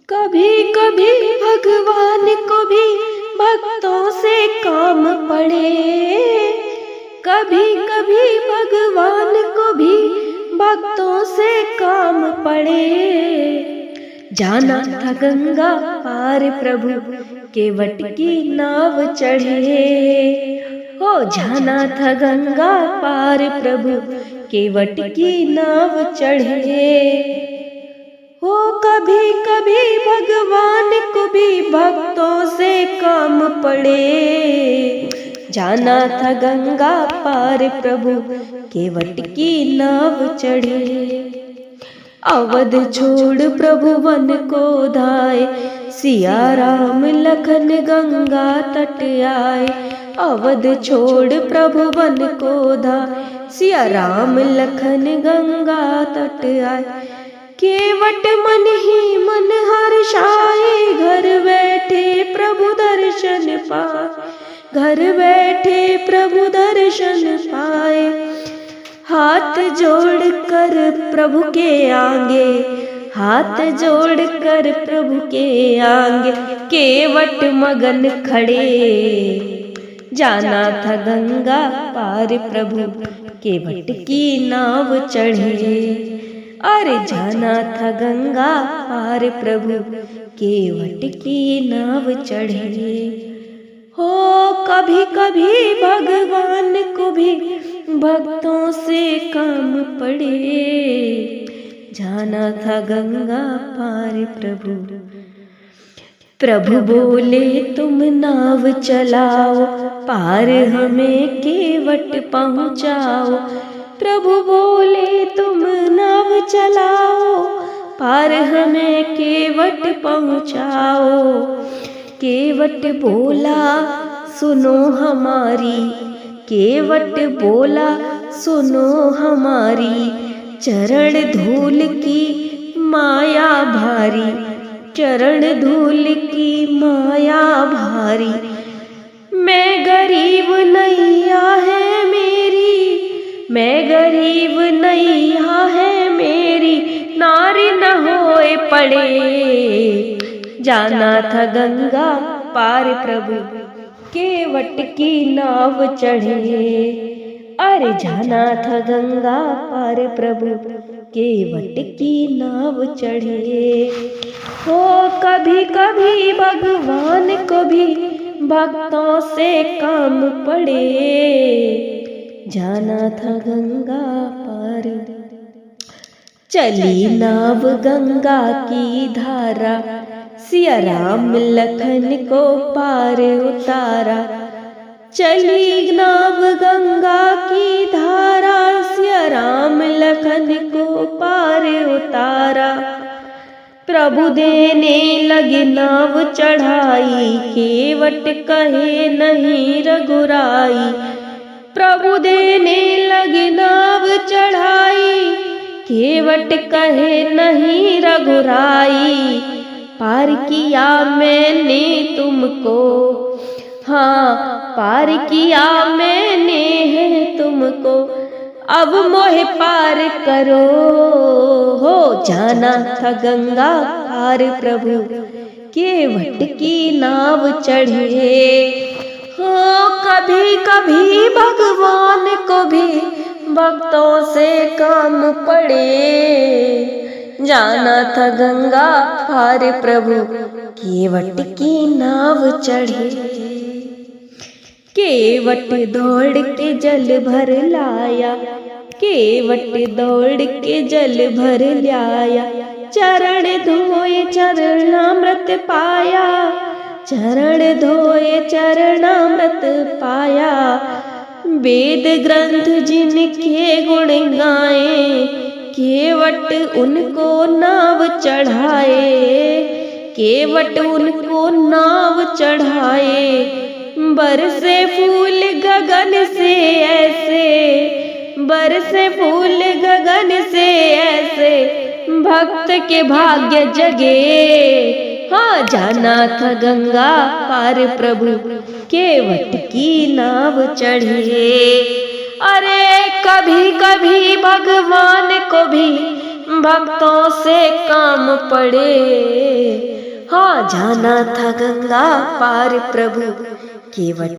कभी कभी भगवान को भी भक्तों से काम पड़े, कभी कभी भगवान को भी भक्तों से काम पड़े। जाना था गंगा पार प्रभु केवट की नाव चढ़े, हो जाना था गंगा पार प्रभु केवट की नाव चढ़े। हो कभी कभी भगवान को भी भक्तों से काम पड़े, जाना था गंगा पार प्रभु केवट की नाव चढ़े। अवध छोड़ प्रभु वन को धाए, सिया राम लखन गंगा तट आए। अवध छोड़ प्रभु वन को धाए, सिया राम लखन गंगा तट आए। केवट मन ही मन हर्षाए, घर बैठे प्रभु दर्शन पाए, घर बैठे प्रभु दर्शन पाए। हाथ जोड़ कर प्रभु के आगे, हाथ जोड़ कर प्रभु के आगे केवट मगन खड़े। जाना था गंगा पार प्रभु केवट की नाव चढ़े, अरे जाना था गंगा पार प्रभु केवट की नाव चढ़े। हो कभी कभी भगवान को भी भक्तों से काम पड़े, जाना था गंगा पार प्रभु। प्रभु बोले तुम नाव चलाओ, पार हमें केवट पहुँचाओ। प्रभु बोले तुम नाव चलाओ, पार हमें केवट पहुँचाओ। केवट बोला सुनो हमारी, केवट बोला सुनो हमारी। चरण धूल की माया भारी, चरण धूल की माया भारी। मैं गरीब नैया है मेरी, मैं गरीब नैया है मेरी, नारी न होए पड़े। जाना था गंगा पार प्रभु केवट की नाव चढ़े, अरे जाना था गंगा पार प्रभु केवट की नाव चढ़े। हो कभी कभी भगवान को भी भक्तों से काम पड़े, जाना था गंगा पार। चली नाव गंगा की धारा, सिया राम लखन को पार उतारा। चली नाव गंगा की धारा, सिया राम लखन को पार उतारा। प्रभु देने लगे नाव चढ़ाई, केवट कहे नहीं रघुराई। प्रभु देने लगे नाव चढ़ाई, केवट कहे नहीं रघुराई। पार किया मैंने तुमको, हाँ पार किया मैंने है तुमको, अब मोहे पार करो। हो जाना था गंगा पार प्रभु केवट की नाव चढ़े। हो कभी कभी भगवान को भी भक्तों से काम पड़े, जाना था गंगा पार प्रभु केवट की नाव चढ़े। केवट दौड़ के जल भर लाया, केवट दौड़ के जल भर लाया। चरण धोए चरणामृत पाया, चरण धोए चरणामृत पाया। वेद ग्रंथ जिनके गुण गाए, केवट उनको नाव चढ़ाए, केवट उनको नाव चढ़ाए। बरसे फूल गगन से ऐसे, बरसे फूल गगन से ऐसे, भक्त के भाग्य जगे। हाँ जाना था गंगा पार प्रभु केवट की नाव चढ़े। अरे कभी कभी भगवान को भी भक्तों से काम पड़े, हाँ जाना था गंगा पार प्रभु केवट